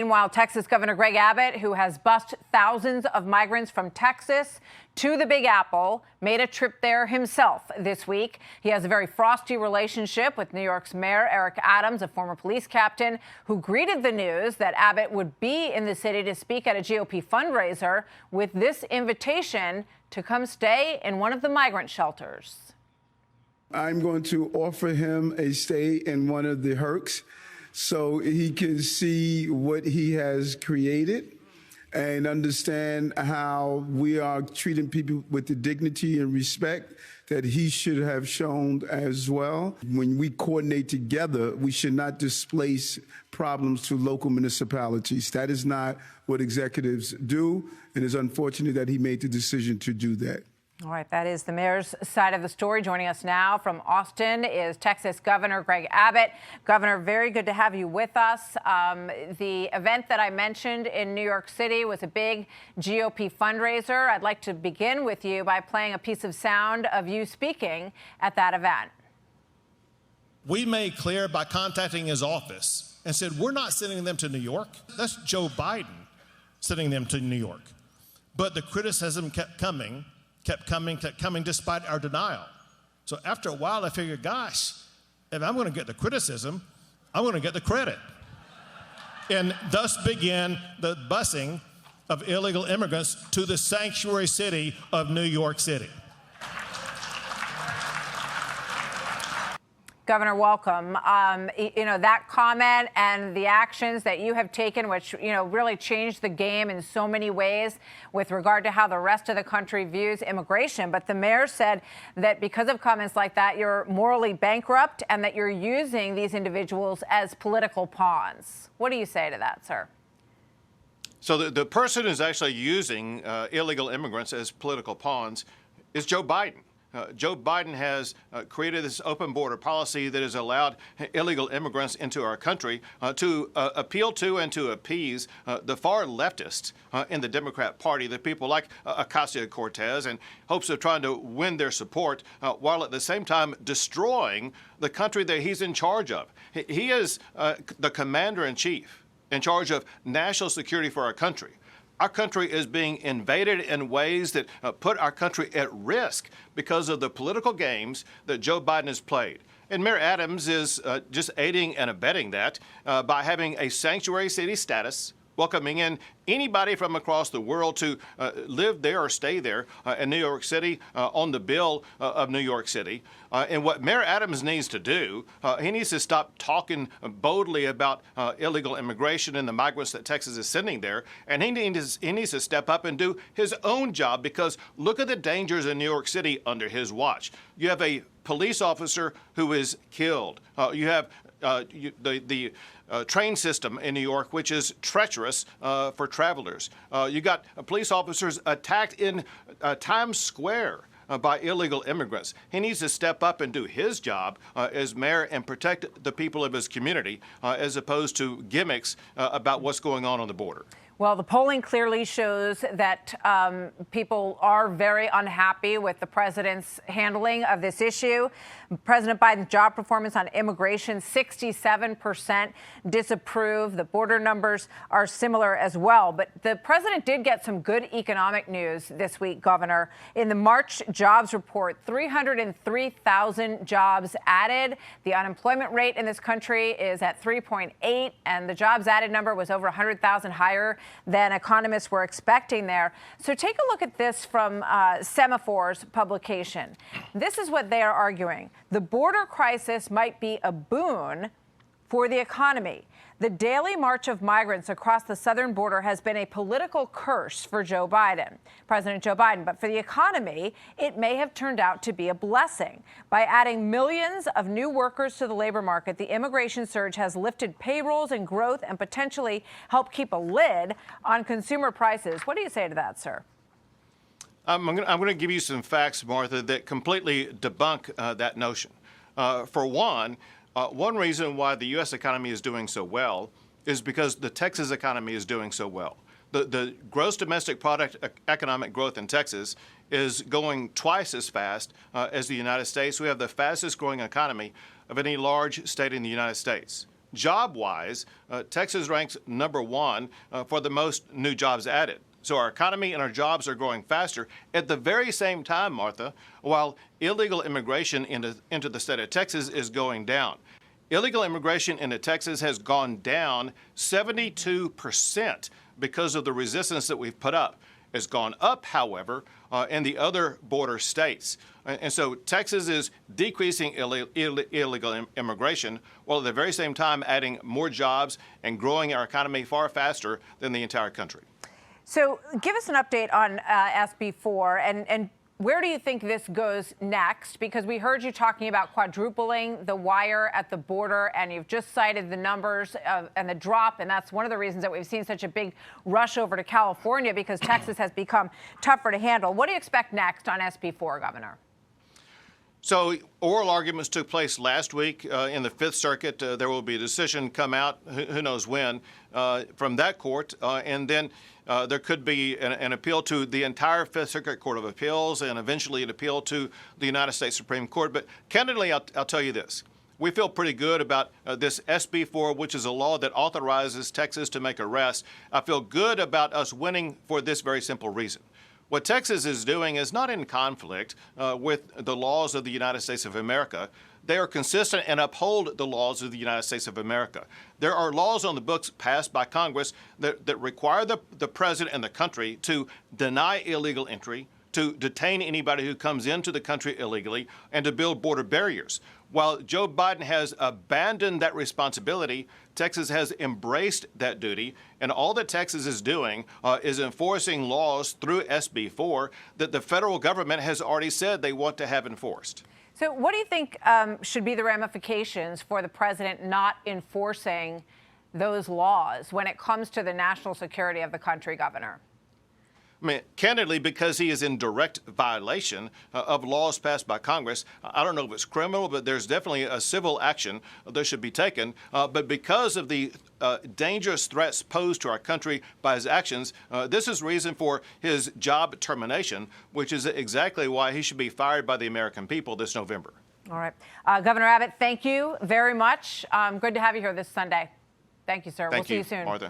Meanwhile, Texas Governor Greg Abbott, who has bused thousands of migrants from Texas to the Big Apple, made a trip there himself this week. He has a very frosty relationship with New York's Mayor Eric Adams, a former police captain, who greeted the news that Abbott would be in the city to speak at a GOP fundraiser with this invitation to come stay in one of the migrant shelters. I'm going to offer him a stay in one of the Hercs so he can see what he has created and understand how we are treating people with the dignity and respect that he should have shown as well. When we coordinate together, we should not displace problems to local municipalities. That is not what executives do, and it's unfortunate that he made the decision to do that. All right, that is the mayor's side of the story. Joining us now from Austin is Texas Governor Greg Abbott. Governor, very good to have you with us. The event that I mentioned in New York City was a big GOP fundraiser. I'd like to begin with you by playing a piece of sound of you speaking at that event. We made clear by contacting his office and said, we're not sending them to New York. That's Joe Biden sending them to New York. But the criticism kept coming despite our denial. So after a while, I figured, gosh, if I'm going to get the criticism, I'm going to get the credit. And thus began the busing of illegal immigrants to the sanctuary city of New York City. Governor, welcome. That comment and the actions that you have taken, which, really changed the game in so many ways with regard to how the rest of the country views immigration. But the mayor said that because of comments like that, you're morally bankrupt and that you're using these individuals as political pawns. What do you say to that, sir? So the person who's actually using illegal immigrants as political pawns is Joe Biden. Joe Biden has created this open border policy that has allowed illegal immigrants into our country to appeal to and to appease the far leftists in the Democrat Party, the people like Ocasio-Cortez, in hopes of trying to win their support while at the same time destroying the country that he's in charge of. He is the commander-in-chief in charge of national security for our country. Our country is being invaded in ways that put our country at risk because of the political games that Joe Biden has played. And Mayor Adams is just aiding and abetting that by having a sanctuary city status, welcoming in anybody from across the world to live there or stay there in New York City on the bill of New York City. And what Mayor Adams needs to do, he needs to stop talking boldly about illegal immigration and the migrants that Texas is sending there. And he needs to step up and do his own job, because look at the dangers in New York City under his watch. You have a police officer who is killed. You have the train system in New York, which is treacherous for travelers. You got police officers attacked in Times Square by illegal immigrants. He needs to step up and do his job as mayor and protect the people of his community, as opposed to gimmicks about what's going on the border. Well, the polling clearly shows that people are very unhappy with the president's handling of this issue. President Biden's job performance on immigration, 67% disapprove. The border numbers are similar as well. But the president did get some good economic news this week, Governor. In the March jobs report, 303,000 jobs added. The unemployment rate in this country is at 3.8, and the jobs added number was over 100,000 higher than economists were expecting there. So take a look at this from Semaphor's publication. This is what they are arguing. The border crisis might be a boon for the economy. The daily march of migrants across the southern border has been a political curse for President Joe Biden. But for the economy, it may have turned out to be a blessing. By adding millions of new workers to the labor market, the immigration surge has lifted payrolls and growth and potentially helped keep a lid on consumer prices. What do you say to that, sir? I'm going to give you some facts, Martha, that completely debunk that notion. For one reason why the U.S. economy is doing so well is because the Texas economy is doing so well. The gross domestic product economic growth in Texas is going twice as fast as the United States. We have the fastest growing economy of any large state in the United States. job-wise, Texas ranks #1 for the most new jobs added. So our economy and our jobs are growing faster. At the very same time, Martha, while illegal immigration into the state of Texas is going down. Illegal immigration into Texas has gone down 72% because of the resistance that we've put up. It's gone up, however, in the other border states. And so Texas is decreasing illegal immigration, while at the very same time adding more jobs and growing our economy far faster than the entire country. So give us an update on SB 4 and where do you think this goes next? Because we heard you talking about quadrupling the wire at the border, and you've just cited the numbers and the drop, and that's one of the reasons that we've seen such a big rush over to California, because Texas has become tougher to handle. What do you expect next on SB 4, Governor? So oral arguments took place last week in the Fifth Circuit. There will be a decision come out, who knows when, from that court. And then there could be an appeal to the entire Fifth Circuit Court of Appeals and eventually an appeal to the United States Supreme Court. But candidly, I'll tell you this. We feel pretty good about this SB 4, which is a law that authorizes Texas to make arrests. I feel good about us winning for this very simple reason. What Texas is doing is not in conflict with the laws of the United States of America. They are consistent and uphold the laws of the United States of America. There are laws on the books passed by Congress that require the president and the country to deny illegal entry, to detain anybody who comes into the country illegally, and to build border barriers. While Joe Biden has abandoned that responsibility, Texas has embraced that duty, and all that Texas is doing is enforcing laws through SB 4 that the federal government has already said they want to have enforced. So what do you think should be the ramifications for the president not enforcing those laws when it comes to the national security of the country, Governor? I mean, candidly, because he is in direct violation of laws passed by Congress. I don't know if it's criminal, but there's definitely a civil action that should be taken. But because of the dangerous threats posed to our country by his actions, this is reason for his job termination, which is exactly why he should be fired by the American people this November. All right. Governor Abbott, thank you very much. Good to have you here this Sunday. Thank you, sir. We'll see you soon. Martha.